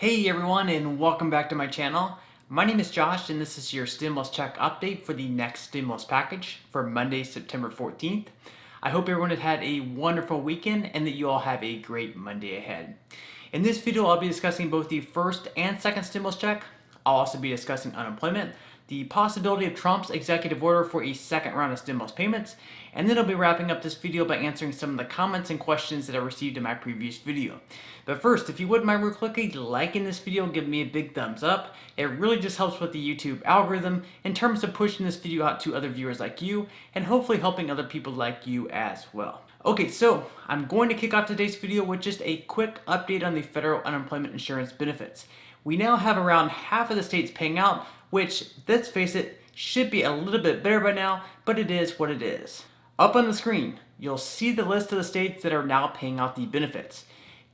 Hey everyone, and welcome back to my channel. My name is Josh and this is your stimulus check update for the next stimulus package for Monday, September 14th. I hope everyone has had a wonderful weekend and that you all have a great Monday ahead. In this video, I'll be discussing both the first and second stimulus check. I'll also be discussing unemployment, the possibility of Trump's executive order for a second round of stimulus payments, and then I'll be wrapping up this video by answering some of the comments and questions that I received in my previous video. But first, if you wouldn't mind real quickly liking this video and giving me a big thumbs up, it really just helps with the YouTube algorithm in terms of pushing this video out to other viewers like you and hopefully helping other people like you as well. Okay, so I'm going to kick off today's video with just a quick update on the federal unemployment insurance benefits. We now have around half of the states paying out, which, let's face it, should be a little bit better by now, but it is what it is. Up on the screen, you'll see the list of the states that are now paying out the benefits.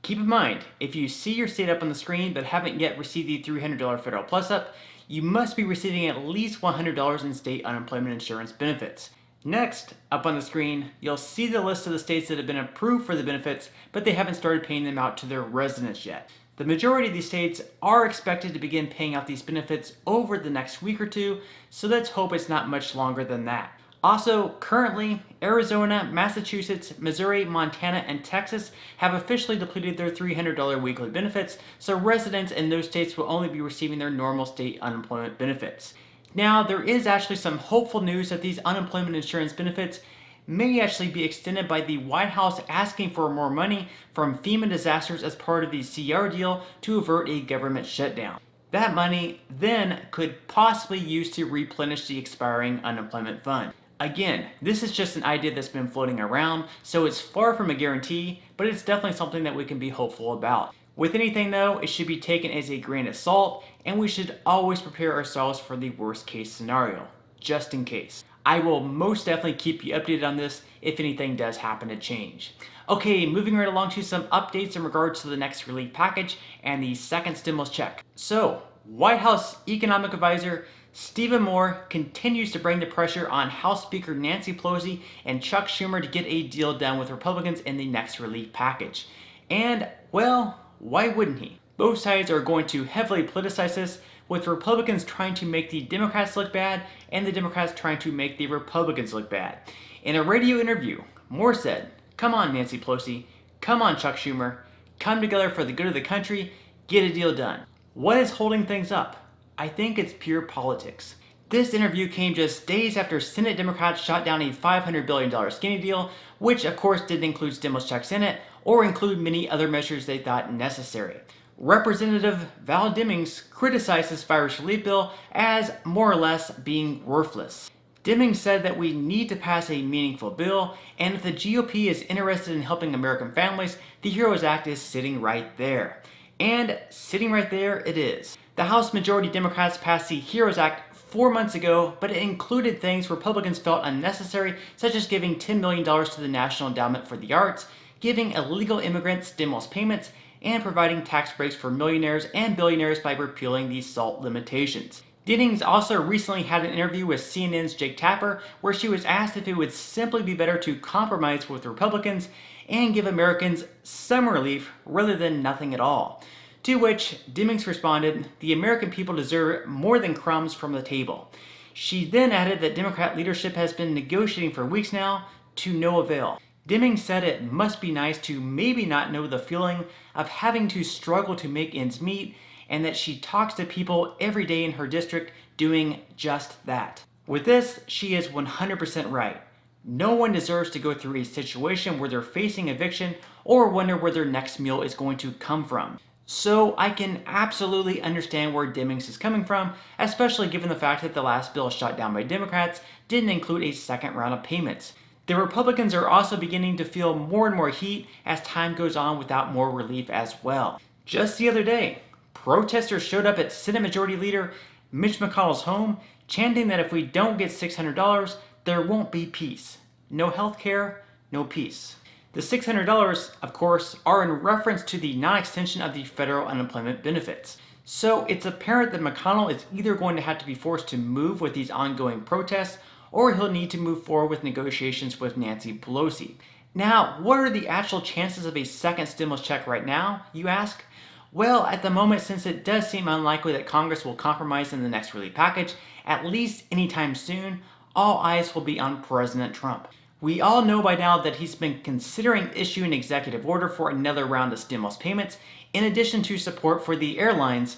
Keep in mind, if you see your state up on the screen but haven't yet received the $300 federal plus up, you must be receiving at least $100 in state unemployment insurance benefits. Next, up on the screen, you'll see the list of the states that have been approved for the benefits, but they haven't started paying them out to their residents yet. The majority of these states are expected to begin paying out these benefits over the next week or two, so let's hope it's not much longer than that. Also, currently, Arizona, Massachusetts, Missouri, Montana, and Texas have officially depleted their $300 weekly benefits, so residents in those states will only be receiving their normal state unemployment benefits. Now, there is actually some hopeful news that these unemployment insurance benefits may actually be extended by the White House asking for more money from FEMA disasters as part of the CR deal to avert a government shutdown. That money then could possibly use to replenish the expiring unemployment fund. Again, this is just an idea that's been floating around, so it's far from a guarantee, but it's definitely something that we can be hopeful about. With anything though, it should be taken as a grain of salt, and we should always prepare ourselves for the worst case scenario, just in case. I will most definitely keep you updated on this if anything does happen to change. Okay, moving right along to some updates in regards to the next relief package and the second stimulus check. So, White House Economic Advisor Stephen Moore continues to bring the pressure on House Speaker Nancy Pelosi and Chuck Schumer to get a deal done with Republicans in the next relief package. And, well, why wouldn't he? Both sides are going to heavily politicize this, with Republicans trying to make the Democrats look bad and the Democrats trying to make the Republicans look bad. In a radio interview, Moore said, "Come on, Nancy Pelosi. Come on, Chuck Schumer. Come together for the good of the country. Get a deal done." What is holding things up? I think it's pure politics. This interview came just days after Senate Democrats shot down a $500 billion skinny deal, which of course didn't include stimulus checks in it or include many other measures they thought necessary. Representative Val Demings criticized this virus relief bill as more or less being worthless. Demings said that we need to pass a meaningful bill, and if the GOP is interested in helping American families, the HEROES Act is sitting right there. And sitting right there it is. The House Majority Democrats passed the HEROES Act 4 months ago, but it included things Republicans felt unnecessary, such as giving $10 million to the National Endowment for the Arts, giving illegal immigrants stimulus payments, and providing tax breaks for millionaires and billionaires by repealing the SALT limitations. Demings also recently had an interview with CNN's Jake Tapper where she was asked if it would simply be better to compromise with Republicans and give Americans some relief rather than nothing at all. To which Demings responded, "The American people deserve more than crumbs from the table." She then added that Democrat leadership has been negotiating for weeks now to no avail. Demings said it must be nice to maybe not know the feeling of having to struggle to make ends meet, and that she talks to people every day in her district doing just that. With this, she is 100% right. No one deserves to go through a situation where they're facing eviction or wonder where their next meal is going to come from. So I can absolutely understand where Demings is coming from, especially given the fact that the last bill shot down by Democrats didn't include a second round of payments. The Republicans are also beginning to feel more and more heat as time goes on without more relief as well. Just the other day, protesters showed up at Senate Majority Leader Mitch McConnell's home, chanting that if we don't get $600, there won't be peace. No health care, no peace. The $600, of course, are in reference to the non-extension of the federal unemployment benefits. So it's apparent that McConnell is either going to have to be forced to move with these ongoing protests, or he'll need to move forward with negotiations with Nancy Pelosi. Now, what are the actual chances of a second stimulus check right now, you ask? Well, at the moment, since it does seem unlikely that Congress will compromise in the next relief package, at least anytime soon, all eyes will be on President Trump. We all know by now that he's been considering issuing an executive order for another round of stimulus payments, in addition to support for the airlines.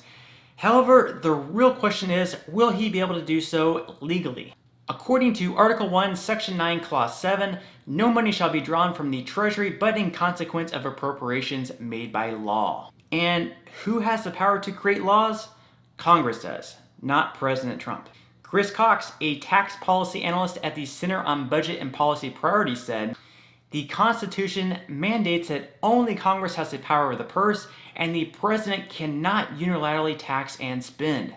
However, the real question is, will he be able to do so legally? According to Article 1, Section 9, Clause 7, no money shall be drawn from the Treasury but in consequence of appropriations made by law. And who has the power to create laws? Congress does, not President Trump. Chris Cox, a tax policy analyst at the Center on Budget and Policy Priorities, said, "The Constitution mandates that only Congress has the power of the purse, and the president cannot unilaterally tax and spend."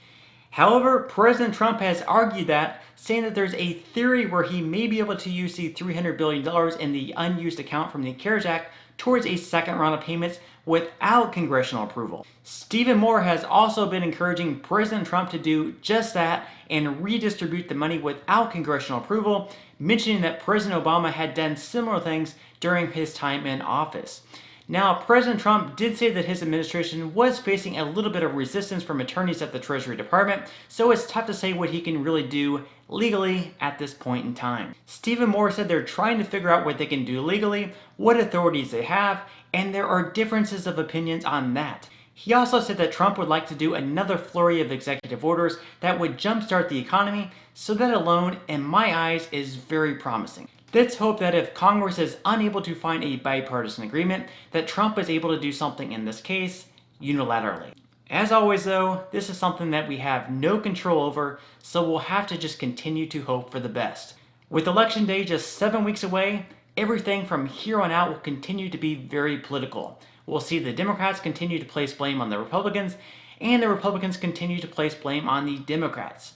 However, President Trump has argued that, saying that there's a theory where he may be able to use the $300 billion in the unused account from the CARES Act towards a second round of payments without congressional approval. Stephen Moore has also been encouraging President Trump to do just that and redistribute the money without congressional approval, mentioning that President Obama had done similar things during his time in office. Now, President Trump did say that his administration was facing a little bit of resistance from attorneys at the Treasury Department, so it's tough to say what he can really do legally at this point in time. Stephen Moore said they're trying to figure out what they can do legally, what authorities they have, and there are differences of opinions on that. He also said that Trump would like to do another flurry of executive orders that would jumpstart the economy, so that alone, in my eyes, is very promising. Let's hope that if Congress is unable to find a bipartisan agreement, that Trump is able to do something in this case unilaterally. As always though, this is something that we have no control over, so we'll have to just continue to hope for the best. With Election Day just 7 weeks away, everything from here on out will continue to be very political. We'll see the Democrats continue to place blame on the Republicans, and the Republicans continue to place blame on the Democrats.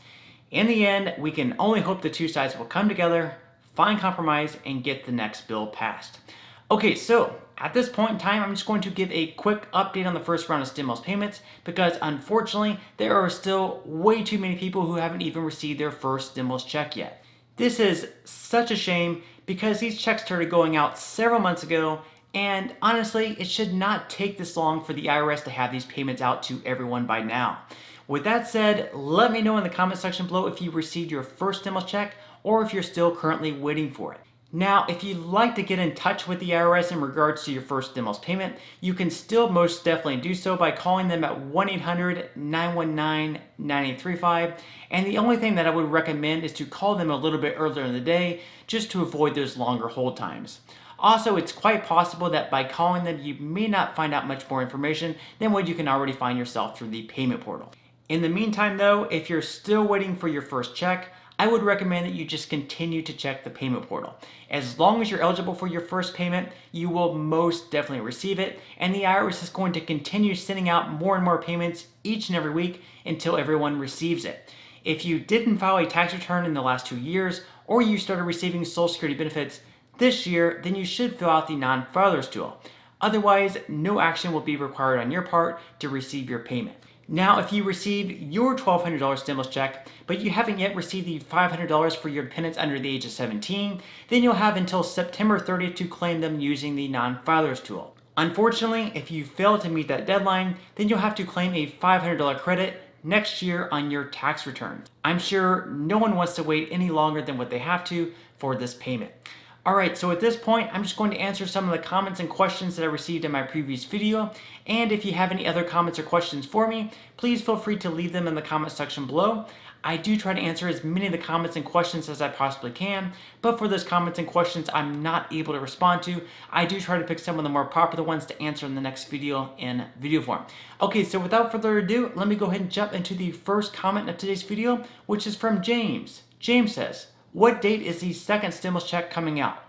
In the end, we can only hope the two sides will come together, find compromise, and get the next bill passed. Okay, so at this point in time, I'm just going to give a quick update on the first round of stimulus payments because unfortunately, there are still way too many people who haven't even received their first stimulus check yet. This is such a shame because these checks started going out several months ago, and honestly, it should not take this long for the IRS to have these payments out to everyone by now. With that said, let me know in the comment section below if you received your first stimulus check or if you're still currently waiting for it. Now, if you'd like to get in touch with the IRS in regards to your first stimulus payment, you can still most definitely do so by calling them at 1-800-919-9835. And the only thing that I would recommend is to call them a little bit earlier in the day just to avoid those longer hold times. Also, it's quite possible that by calling them, you may not find out much more information than what you can already find yourself through the payment portal. In the meantime though, if you're still waiting for your first check, I would recommend that you just continue to check the payment portal. As long as you're eligible for your first payment, you will most definitely receive it, and the IRS is going to continue sending out more and more payments each and every week until everyone receives it. If you didn't file a tax return in the last 2 years, or you started receiving Social Security benefits this year, then you should fill out the non-filers tool. Otherwise, no action will be required on your part to receive your payment. Now, if you received your $1,200 stimulus check, but you haven't yet received the $500 for your dependents under the age of 17, then you'll have until September 30th to claim them using the non-filers tool. Unfortunately, if you fail to meet that deadline, then you'll have to claim a $500 credit next year on your tax return. I'm sure no one wants to wait any longer than what they have to for this payment. Alright, so at this point, I'm just going to answer some of the comments and questions that I received in my previous video, and if you have any other comments or questions for me, please feel free to leave them in the comment section below. I do try to answer as many of the comments and questions as I possibly can, but for those comments and questions I'm not able to respond to, I do try to pick some of the more popular ones to answer in the next video in video form. Okay, so without further ado, let me go ahead and jump into the first comment of today's video, which is from James. James says, "What date is the second stimulus check coming out?"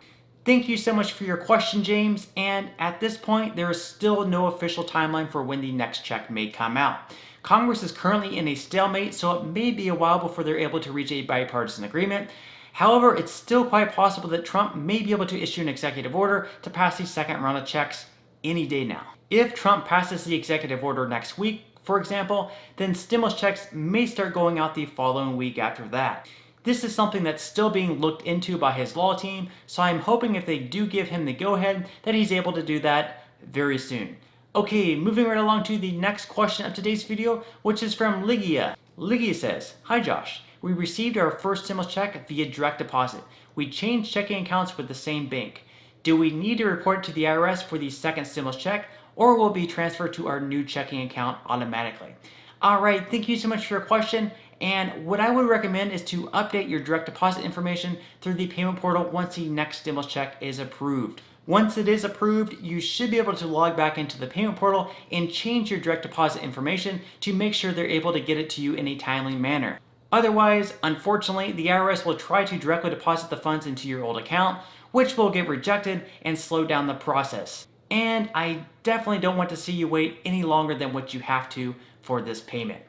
Thank you so much for your question, James, and at this point, there is still no official timeline for when the next check may come out. Congress is currently in a stalemate, so it may be a while before they're able to reach a bipartisan agreement. However, it's still quite possible that Trump may be able to issue an executive order to pass the second round of checks any day now. If Trump passes the executive order next week, for example, then stimulus checks may start going out the following week after that. This is something that's still being looked into by his law team, so I'm hoping if they do give him the go-ahead that he's able to do that very soon. Okay, moving right along to the next question of today's video, which is from Ligia. Ligia says, "Hi Josh, we received our first stimulus check via direct deposit. We changed checking accounts with the same bank. Do we need to report to the IRS for the second stimulus check, or will it be transferred to our new checking account automatically?" All right, thank you so much for your question. And what I would recommend is to update your direct deposit information through the payment portal once the next stimulus check is approved. Once it is approved, you should be able to log back into the payment portal and change your direct deposit information to make sure they're able to get it to you in a timely manner. Otherwise, unfortunately, the IRS will try to directly deposit the funds into your old account, which will get rejected and slow down the process. And I definitely don't want to see you wait any longer than what you have to for this payment.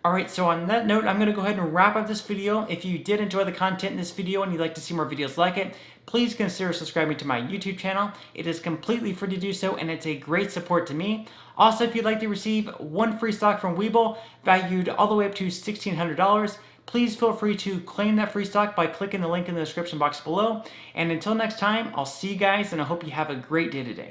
Alright, so on that note, I'm going to go ahead and wrap up this video. If you did enjoy the content in this video and you'd like to see more videos like it, please consider subscribing to my YouTube channel. It is completely free to do so, and it's a great support to me. Also, if you'd like to receive one free stock from Webull, valued all the way up to $1,600, please feel free to claim that free stock by clicking the link in the description box below. And until next time, I'll see you guys, and I hope you have a great day today.